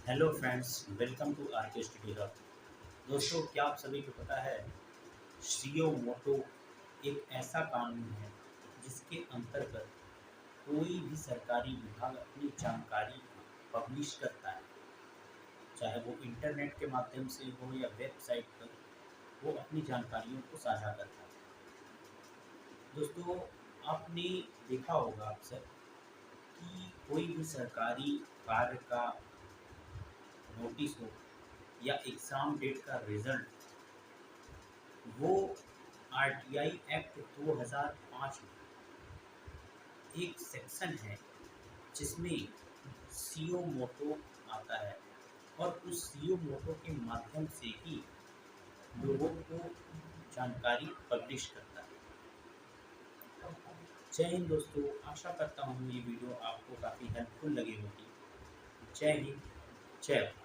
Hello friends, welcome to R K study hub. दोस्तों, क्या आप सभी को पता है सीओ मोटो एक ऐसा कानून है जिसके अंतर्गत कोई भी सरकारी विभाग अपनी जानकारी पब्लिश करता है, चाहे वो इंटरनेट के माध्यम से हो या वेबसाइट पर। वो अपनी जानकारियों को साझा करता है। दोस्तों, आपने देखा होगा अक्सर कि कोई भी सरकारी कार्य का नोटिस हो या एग्ज़ाम डेट का रिज़ल्ट, वो आरटीआई एक्ट 2005 में एक सेक्शन है जिसमें सीओ मोटो आता है और उस सीओ मोटो के माध्यम से ही लोगों को जानकारी पब्लिश करता है। जय हिंद दोस्तों, आशा करता हूँ ये वीडियो आपको काफ़ी हेल्पफुल लगी होगी। जय हिंद, जय भारत।